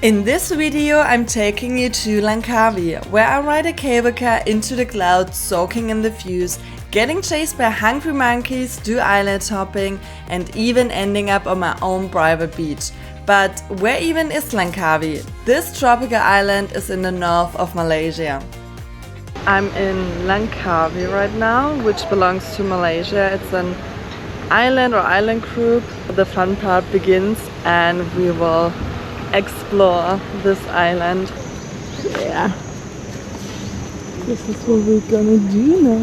In this video I'm taking you to Langkawi, where I ride a cable car into the clouds, soaking in the views, getting chased by hungry monkeys, do island hopping and even ending up on my own private beach. But where even is Langkawi? This tropical island is in the north of Malaysia. I'm in Langkawi right now, which belongs to Malaysia. It's an island or island group. The fun part begins and we will explore this island. Yeah, this is what we're gonna do now.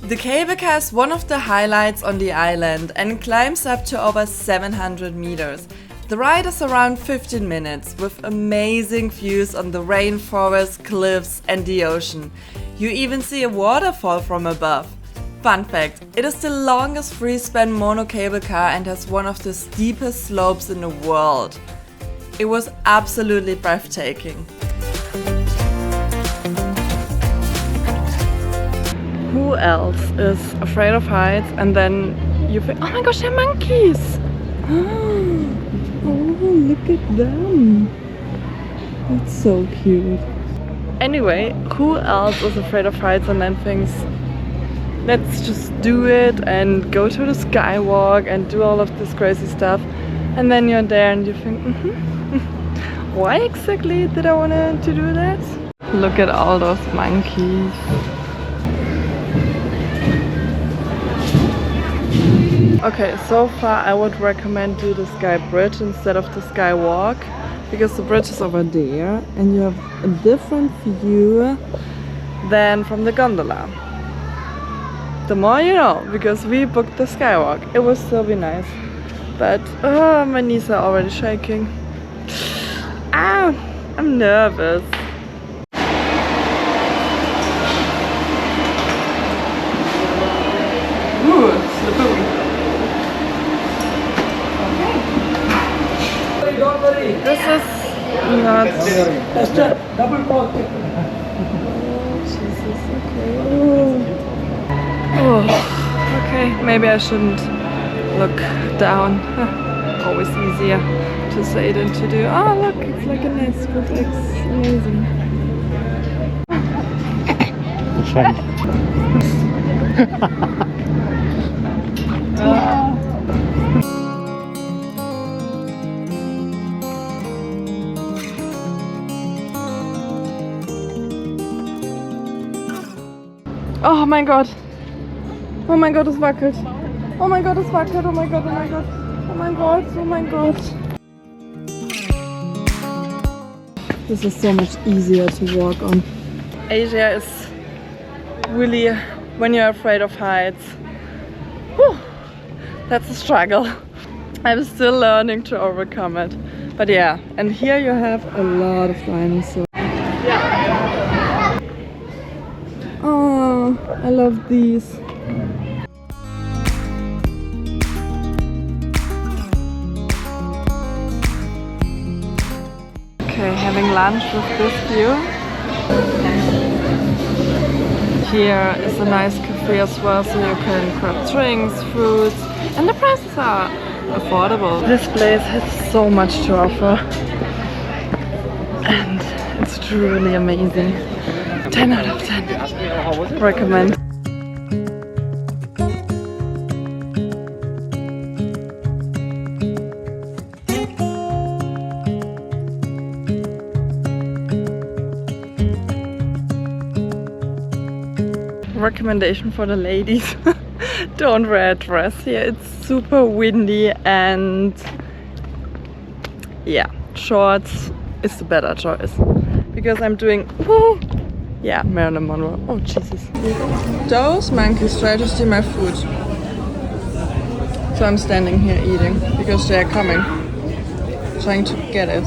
The cable car is one of the highlights on the island and climbs up to over 700 meters. The ride is around 15 minutes with amazing views on the rainforest, cliffs and the ocean. You even see a waterfall from above. Fun fact, it is the longest free-span mono cable car and has one of the steepest slopes in the world. It was absolutely breathtaking. Who else is afraid of heights and then you think, oh my gosh, they're monkeys! Oh, look at them! That's so cute. Anyway, who else is afraid of heights and then thinks, let's just do it and go to the skywalk and do all of this crazy stuff, and then you're there and you think, why exactly did I want to do that? Look at all those monkeys. Okay, so far I would recommend do the sky bridge instead of the skywalk, because the bridge is over there and you have a different view than from the gondola. The more you know, because we booked the skywalk. It will still be nice, but my knees are already shaking. I'm nervous. Ooh, slippery. Okay. Don't worry. This is not double pop. Oh, Jesus, okay. Oh, okay, maybe I shouldn't look down. Always easier to say than to do. Oh look, it's like a nest with eggs. Amazing. Oh mein Gott! Oh mein Gott, es wackelt! Oh mein Gott, es wackelt! Oh mein Gott, oh mein Gott! Oh mein Gott, oh mein Gott! This is so much easier to walk on. Asia is really, when you're afraid of heights, whew, that's a struggle. I'm still learning to overcome it. But yeah, and here you have a lot of dinosaurs. Oh, I love these. Okay, having lunch with this view. Here is a nice cafe as well, so you can grab drinks, fruits, and the prices are affordable. This place has so much to offer and it's truly amazing. 10 out of 10. Recommend. Recommendation for the ladies. Don't wear a dress here, it's super windy and yeah, shorts is the better choice because I'm doing yeah, Marilyn Monroe. Oh Jesus. Those monkeys try to steal my food, so I'm standing here eating because they are coming, trying to get it.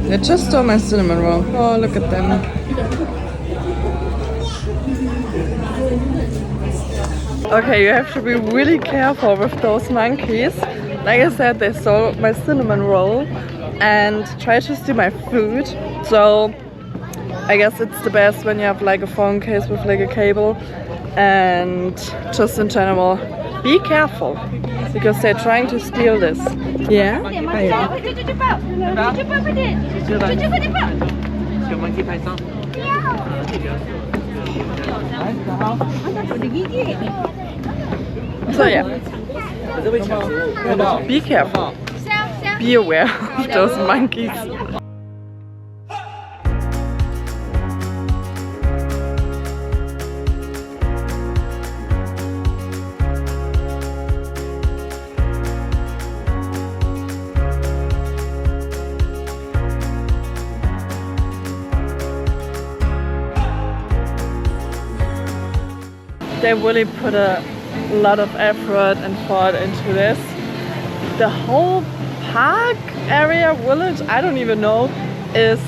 They just stole my cinnamon roll. Oh, look at them. Okay, you have to be really careful with those monkeys. Like I said, they stole my cinnamon roll and tried to steal my food. So I guess it's the best when you have like a phone case with like a cable, and just in general Be careful, because they're trying to steal this. Yeah? So yeah, be careful. Be aware of those monkeys. They really put a lot of effort and thought into this. The whole park area, village, I don't even know, is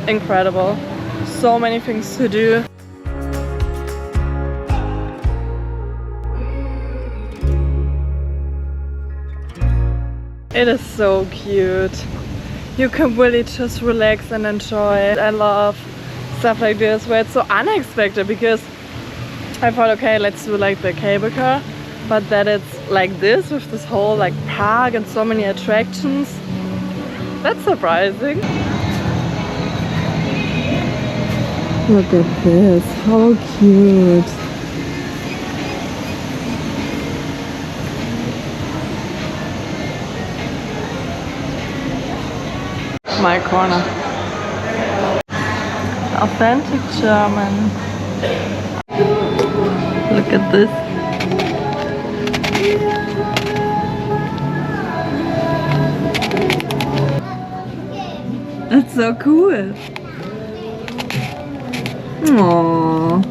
incredible. So many things to do. It is so cute. You can really just relax and enjoy it. I love stuff like this where it's so unexpected, because I thought, okay, let's do like the cable car, but that it's like this with this whole like park and so many attractions. That's surprising. Look at this, how cute. My corner. Authentic German. Look at this. That's so cool. Aww.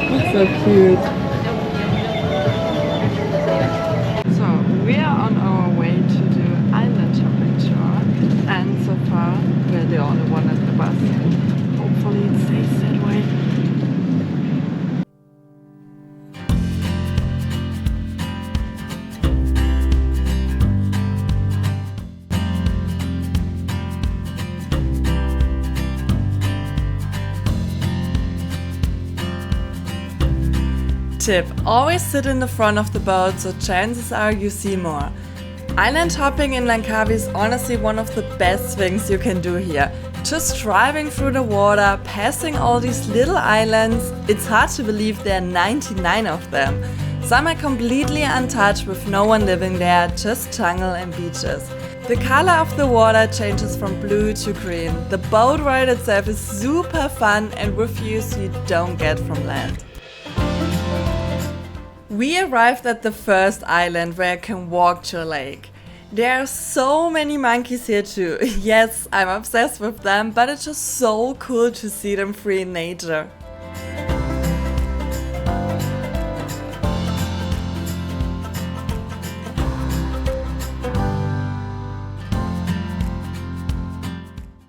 That's so cute. So we are on our way to the island shopping tour, and so far we're the only one at the bus. Hopefully it stays that way. Tip: always sit in the front of the boat, so chances are you see more. Island hopping in Langkawi is honestly one of the best things you can do here. Just driving through the water, passing all these little islands, it's hard to believe there are 99 of them. Some are completely untouched with no one living there, just jungle and beaches. The color of the water changes from blue to green. The boat ride itself is super fun and with views you don't get from land. We arrived at the first island where I can walk to a lake. There are so many monkeys here too. Yes, I'm obsessed with them, but it's just so cool to see them free in nature.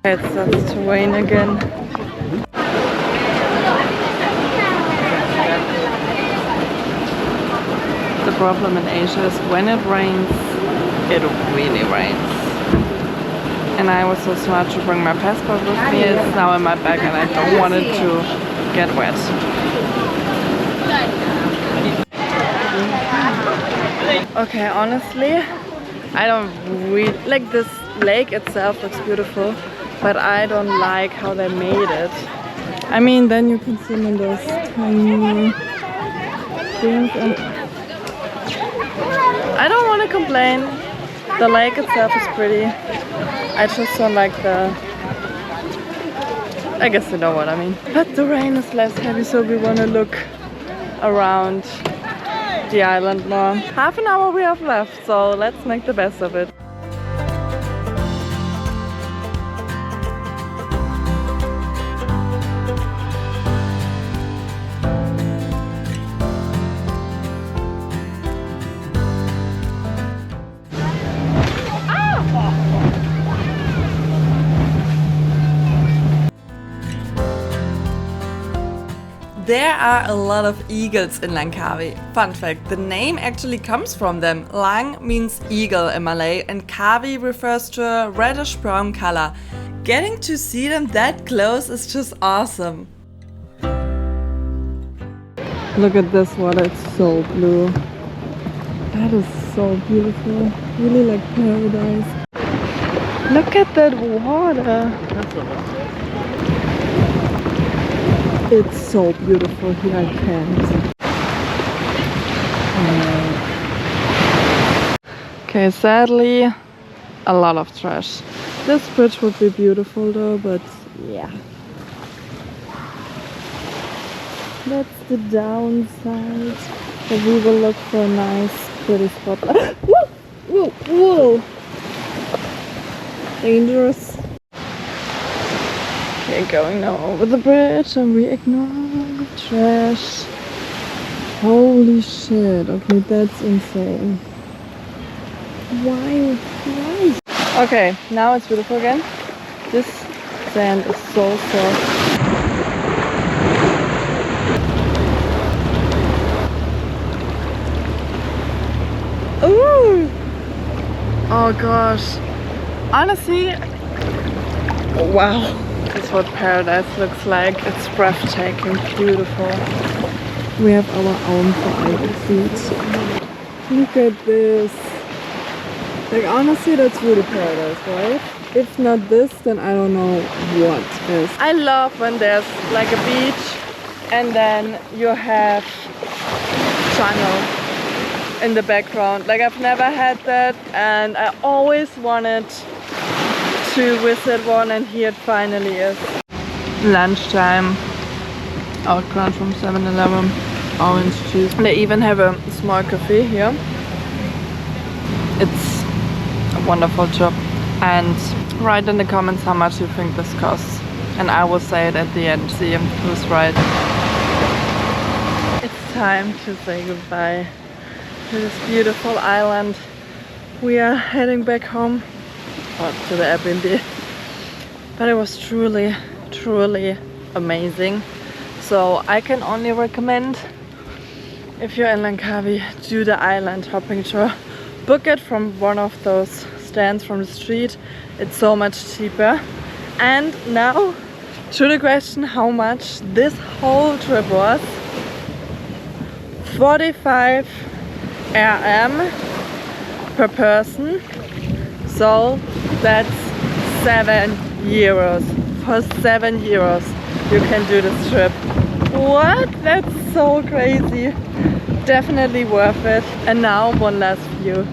It starts to rain again. The problem in Asia is when it rains, it really rains. And I was so smart to bring my passport with me. It's now in my bag and I don't want it to get wet. Okay, honestly, I don't really like this lake itself. Looks beautiful, but I don't like how they made it. I mean, then you can swim in those tiny things, and I don't want to complain. The lake itself is pretty. I just don't like the... I guess you know what I mean. But the rain is less heavy, so we want to look around the island more. Half an hour we have left, so let's make the best of it. There are a lot of eagles in Langkawi. Fun fact, the name actually comes from them. Lang means eagle in Malay and Kawi refers to a reddish brown color. Getting to see them that close is just awesome. Look at this water, it's so blue. That is so beautiful. Really like paradise. Look at that water. It's so beautiful here, I can't. Okay, sadly, a lot of trash. This bridge would be beautiful though, but yeah. That's the downside. But we will look for a nice, pretty spot. Whoa! Whoa! Whoa! Dangerous. Okay, going now over the bridge and we ignore the trash. Holy shit, okay, that's insane. Why? Okay, now it's beautiful again. This sand is so soft. Ooh! Oh gosh. Honestly, wow. This is what paradise looks like. It's breathtaking, beautiful. We have our own private beach. Look at this. Like honestly, that's really paradise, right? If not this, then I don't know what is. I love when there's like a beach and then you have jungle in the background. Like I've never had that and I always wanted to visit one and here it finally is. Lunchtime. Out crunch from 7-Eleven. Orange juice. They even have a small cafe here. It's a wonderful job. And write in the comments how much you think this costs. And I will say it at the end. See who's right. It's time to say goodbye to this beautiful island. We are heading back home. Or to the Airbnb. But it was truly amazing. So I can only recommend, if you're in Langkawi, do the island hopping tour. Book it from one of those stands from the street. It's so much cheaper. And now to the question how much this whole trip was. 45 RM per person. So that's €7. For €7 you can do this trip. What? That's so crazy. Definitely worth it. And now one last view.